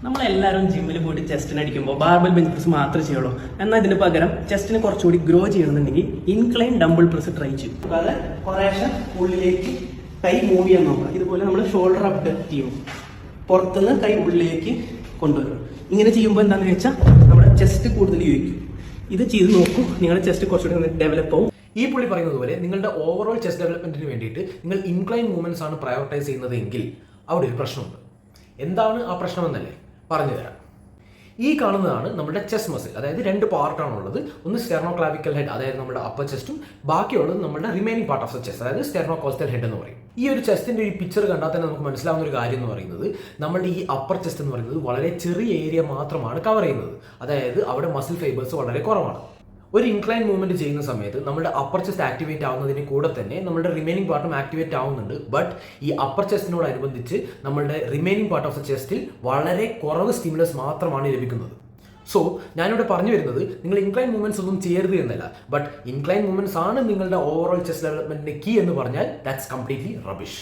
നമ്മളെല്ലാവരും ജിമ്മിൽ പോയിട്ട് ചെസ്റ്റിന് അടിക്കുമ്പോൾ ബാർബൽ ബെഞ്ച് പ്രസ് മാത്രമേ ചെയ്യുള്ളൂ. എന്നാൽ ഇതിന് പകരം ചെസ്റ്റിനെ കുറച്ചുകൂടി ഗ്രോ ചെയ്യണമെന്നുണ്ടെങ്കിൽ ഇൻക്ലൈൻ ഡംബിൾ പ്രസ് ട്രൈ ചെയ്യും. അതായത് കുറേശ്ശെ ഉള്ളിലേക്ക് കൈ മൂവ് ചെയ്യാൻ നോക്കുക. ഇതുപോലെ നമ്മൾ ഷോൾഡർ അപ്ഡക്റ്റ് ചെയ്യും, പുറത്തുനിന്ന് കൈ ഉള്ളിലേക്ക് കൊണ്ടുവരും. ഇങ്ങനെ ചെയ്യുമ്പോൾ എന്താണെന്ന് വെച്ചാൽ നമ്മുടെ ചെസ്റ്റ് കൂടുതൽ യോജിക്കും. ഇത് ചെയ്ത് നോക്കൂ, നിങ്ങളുടെ ചെസ്റ്റ് കുറച്ചുകൂടി ഡെവലപ്പ് ആവും. ഈ പുള്ളി പറയുന്നത് പോലെ നിങ്ങളുടെ ഓവറോൾ ചെസ്റ്റ് ഡെവലപ്മെന്റിന് വേണ്ടിയിട്ട് നിങ്ങൾ ഇൻക്ലൈൻ മൂവ്മെന്റ്സ് ആണ് പ്രയോറിറ്റൈസ് ചെയ്യുന്നതെങ്കിൽ അവിടെ ഒരു പ്രശ്നമുണ്ട്. എന്താണ് ആ പ്രശ്നമെന്നല്ലേ പറഞ്ഞുതരാം. ഈ കാണുന്നതാണ് നമ്മുടെ ചെസ്റ്റ് മസിൽ. അതായത് രണ്ട് പാർട്ടാണുള്ളത്. ഒന്ന് സ്റ്റെർണോക്ലാവിക്കൽ ഹെഡ്, അതായത് നമ്മുടെ അപ്പർ ചെസ്റ്റും, ബാക്കിയുള്ളത് നമ്മുടെ remaining part of the chest, അതായത് സ്റ്റെർണോകോസ്റ്റൽ ഹെഡ് എന്ന് പറയും. ഈ ഒരു ചെസ്റ്റിന്റെ ഒരു പിക്ചർ കണ്ടാൽ തന്നെ നമുക്ക് മനസ്സിലാവുന്ന ഒരു കാര്യം എന്ന് പറയുന്നത് നമ്മുടെ ഈ അപ്പർ ചെസ്റ്റ് എന്ന് പറയുന്നത് വളരെ ചെറിയ ഏരിയ മാത്രമാണ് കവർ ചെയ്യുന്നത്. അതായത് അവിടെ മസിൽ ഫൈബേഴ്സ് വളരെ കുറവാണ്. ഒരു ഇൻക്ലൈൻ മൂവ്മെന്റ് ചെയ്യുന്ന സമയത്ത് നമ്മുടെ അപ്പർ ചെസ്റ്റ് ആക്ടിവേറ്റ് ആവുന്നതിന് കൂടെ തന്നെ നമ്മുടെ റിമൈനിങ് പാർട്ടും ആക്ടിവേറ്റ് ആവുന്നുണ്ട്. ബട്ട് ഈ അപ്പർ ചെസ്റ്റിനോടനുബന്ധിച്ച് നമ്മുടെ റിമൈനിങ് പാർട്ട് ഓഫ് ദ ചെസ്റ്റിൽ വളരെ കുറവ് സ്റ്റിമുലസ് മാത്രമാണ് ലഭിക്കുന്നത്. സോ ഞാനിവിടെ പറഞ്ഞു വരുന്നത് നിങ്ങൾ ഇൻക്ലൈൻ മൂവ്മെന്റ്സ് ഒന്നും ചെയ്യരുത് എന്നല്ല. ബട്ട് ഇൻക്ലൈൻ മൂവ്മെന്റ്സ് ആണ് നിങ്ങളുടെ ഓവറോൾ ചെസ്റ്റ് ഡെവലപ്മെന്റിന്റെ കീ എന്ന് പറഞ്ഞാൽ ദാറ്റ്സ് കംപ്ലീറ്റ്ലി റബിഷ്.